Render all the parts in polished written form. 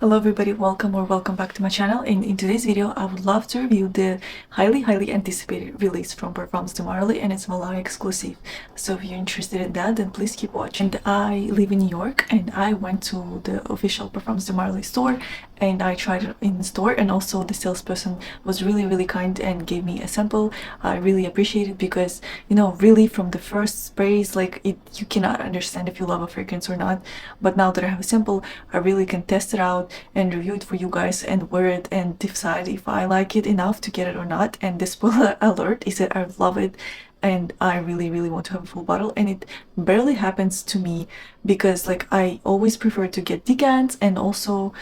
Hello everybody, welcome back to my channel, and in today's video I would love to review the highly anticipated release from Parfums de Marly, and it's Valaya Exclusif. So if you're interested in that, then please keep watching. And I live in New York, and I went to the official Parfums de Marly store and I tried it in the store, and also the salesperson was really kind and gave me a sample. I really appreciate it because, you know, really from the first sprays, like you cannot understand if you love a fragrance or not. But now that I have a sample, I really can test it out and review it for you guys and wear it and decide if I like it enough to get it or not. And the spoiler alert is that I love it and I really want to have a full bottle, and it barely happens to me because like I always prefer to get decants, and also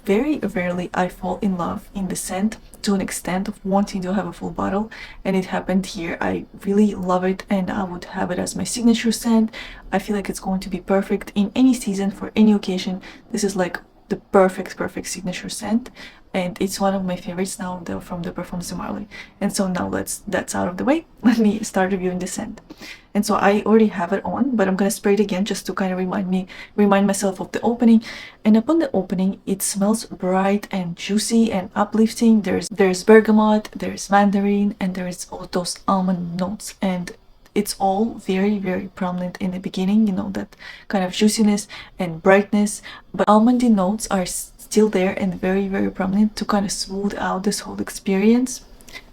very rarely I fall in love in the scent to an extent of wanting to have a full bottle, and it happened here. I really love it and I would have it as my signature scent. I feel like it's going to be perfect in any season for any occasion. This is like the perfect signature scent, and it's one of my favorites now from the Parfums de Marly. And so now that's out of the way, let me start reviewing the scent. And so I already have it on, but I'm gonna spray it again just to kind of remind myself of the opening. And upon the opening, it smells bright and juicy and uplifting. There's bergamot, there's mandarin, and there's all those almond notes, and it's all very prominent in the beginning, you know, that kind of juiciness and brightness, but almondy notes are still there and very prominent to kind of smooth out this whole experience.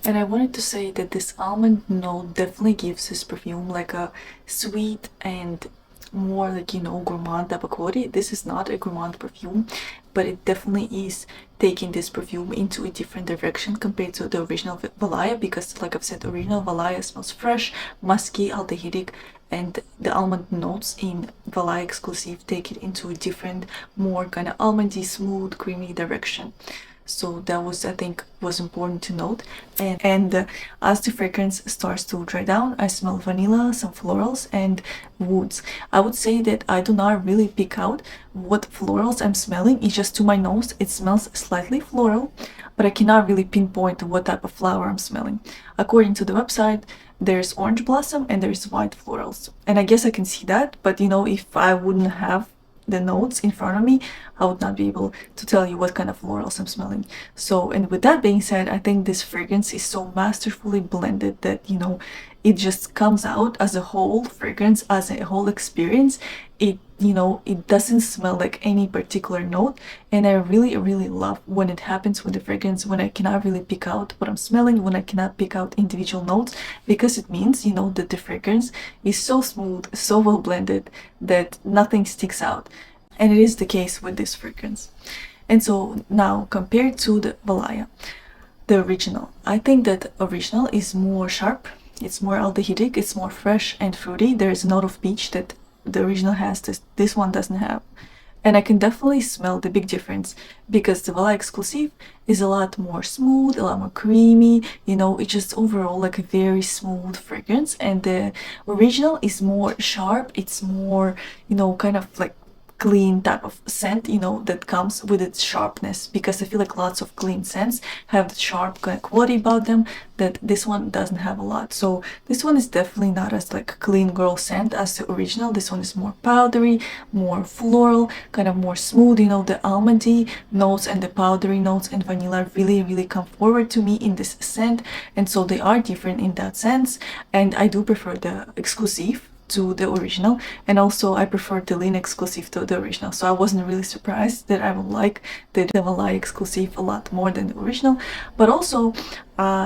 And I wanted to say that this almond note definitely gives this perfume like a sweet and more like, you know, gourmand type of quality. This is not a gourmand perfume, but it definitely is taking this perfume into a different direction compared to the original Valaya, because like I've said, original Valaya smells fresh, musky, aldehydic, and the almond notes in Valaya Exclusif take it into a different, more kind of almondy, smooth, creamy direction. So that was, I think, was important to note. And as the fragrance starts to dry down, I smell vanilla, some florals, and woods. I would say that I do not really pick out what florals I'm smelling. It's just to my nose it smells slightly floral, but I cannot really pinpoint what type of flower I'm smelling. According to the website, there's orange blossom and there's white florals, and I guess I can see that, but you know, if I wouldn't have the notes in front of me, I would not be able to tell you what kind of florals I'm smelling. So, and with that being said, I think this fragrance is so masterfully blended that, you know, it just comes out as a whole fragrance, as a whole experience. It, you know, it doesn't smell like any particular note, and I really love when it happens with the fragrance, when I cannot really pick out what I'm smelling, when I cannot pick out individual notes, because it means, you know, that the fragrance is so smooth, so well blended that nothing sticks out. And it is the case with this fragrance. And so now, compared to the Valaya, the original, I think that original is more sharp, it's more aldehydic, it's more fresh and fruity. There's a note of peach that the original has, this one doesn't have. And I can definitely smell the big difference, because the Valaya Exclusif is a lot more smooth, a lot more creamy, you know, it's just overall like a very smooth fragrance. And the original is more sharp, it's more, you know, kind of like clean type of scent, you know, that comes with its sharpness, because I feel like lots of clean scents have the sharp kind of quality about them that this one doesn't have a lot. So this one is definitely not as like clean girl scent as the original. This one is more powdery, more floral, kind of more smooth, you know, the almondy notes and the powdery notes and vanilla really come forward to me in this scent, and so they are different in that sense. And I do prefer the Exclusive to the original, and also I prefer the Lean Exclusive to the original, so I wasn't really surprised that I would like the Valaya Exclusive a lot more than the original. But also,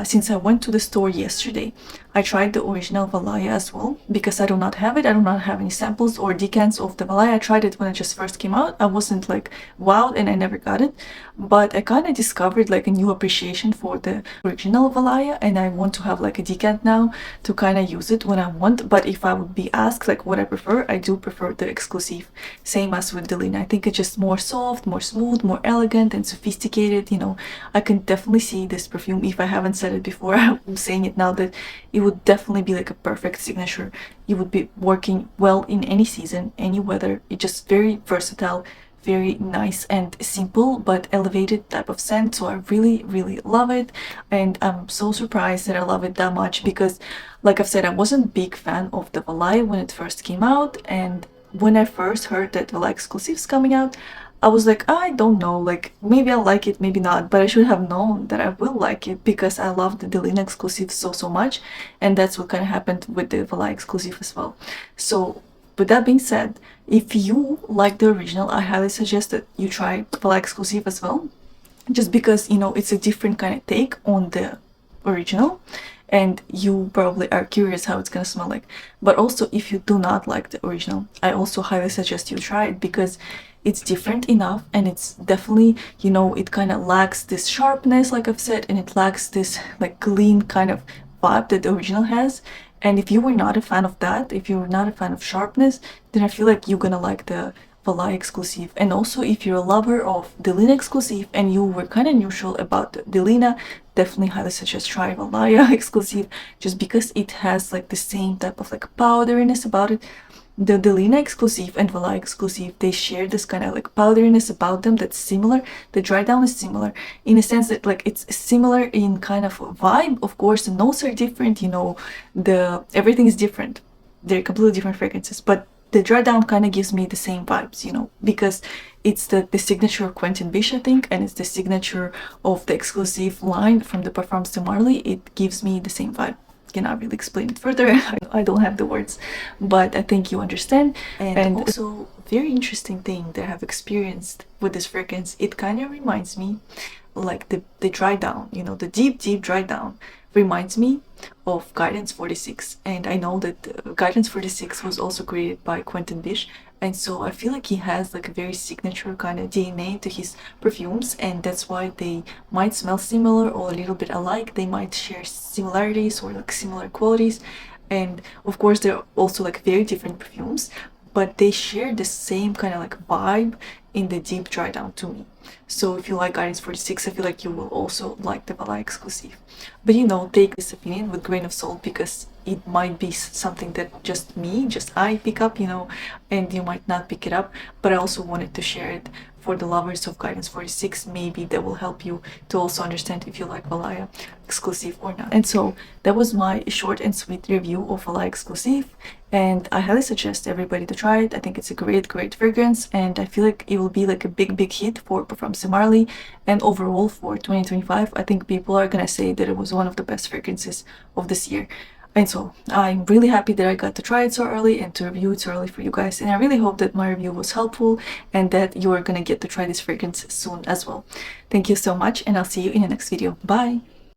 since I went to the store yesterday, I tried the original Valaya as well, because I do not have it. I do not have any samples or decants of the Valaya. I tried it when it just first came out. I wasn't like wowed and I never got it, but I kind of discovered like a new appreciation for the original Valaya, and I want to have like a decant now to kind of use it when I want. But if I would be asked like what I prefer, I do prefer the Exclusive, same as with the Lean. I think it's just more soft, more smooth, more elegant and sophisticated. You know, I can definitely see this perfume, if I haven't said it before, I'm saying it now, that it would definitely be like a perfect signature. It would be working well in any season, any weather. It's just very versatile, very nice and simple but elevated type of scent. So I really love it, and I'm so surprised that I love it that much, because like I've said, I wasn't a big fan of the Valaya when it first came out, and when I first heard that Valaya Exclusive is coming out, I was like, I don't know, like maybe I'll like it, maybe not, but I should have known that I will like it because I love the Delina Exclusive so much, and that's what kind of happened with the Valaya Exclusive as well. So with that being said, if you like the original, I highly suggest that you try Valaya Exclusive as well, just because you know it's a different kind of take on the original, and you probably are curious how it's gonna smell like. But also, if you do not like the original, I also highly suggest you try it because it's different enough, and it's definitely, you know, it kind of lacks this sharpness like I've said, and it lacks this like clean kind of vibe that the original has. And if you were not a fan of that, if you're not a fan of sharpness, then I feel like you're gonna like the Valaya Exclusive. And also, if you're a lover of Delina Exclusive and you were kind of neutral about Delina, definitely highly suggest try Valaya Exclusive, just because it has like the same type of like powderiness about it. The Delina Exclusive and Valaya Exclusive, they share this kind of like powderiness about them that's similar. The dry down is similar in a sense that like it's similar in kind of vibe. Of course, the notes are different, you know, the everything is different. They're completely different fragrances, but the dry down kind of gives me the same vibes, you know, because it's the signature of Quentin Bish, I think, and it's the signature of the exclusive line from the Parfums de Marly. It gives me the same vibe. Cannot really explain it further. I don't have the words, but I think you understand. And also, very interesting thing that I have experienced with this fragrance, it kind of reminds me like the dry down, you know, the deep dry down reminds me of Guidance 46. And I know that Guidance 46 was also created by Quentin Bish, and so I feel like he has like a very signature kind of DNA to his perfumes, and that's why they might smell similar or a little bit alike. They might share similarities or like similar qualities, and of course they're also like very different perfumes, but they share the same kind of like vibe in the deep dry down to me. So if you like Guidance 46, I feel like you will also like the Valaya Exclusive. But you know, take this opinion with grain of salt because it might be something that just I pick up, you know, and you might not pick it up. But I also wanted to share it for the lovers of Guidance 46. Maybe that will help you to also understand if you like Valaya Exclusive or not. And so that was my short and sweet review of Valaya Exclusive, and I highly suggest everybody to try it. I think it's a great fragrance, and I feel like it will be like a big hit for Parfums de Marly, and overall for 2025 I think people are gonna say that it was one of the best fragrances of this year. And so I'm really happy that I got to try it so early and to review it so early for you guys, and I really hope that my review was helpful and that you are gonna get to try this fragrance soon as well. Thank you so much, and I'll see you in the next video. Bye!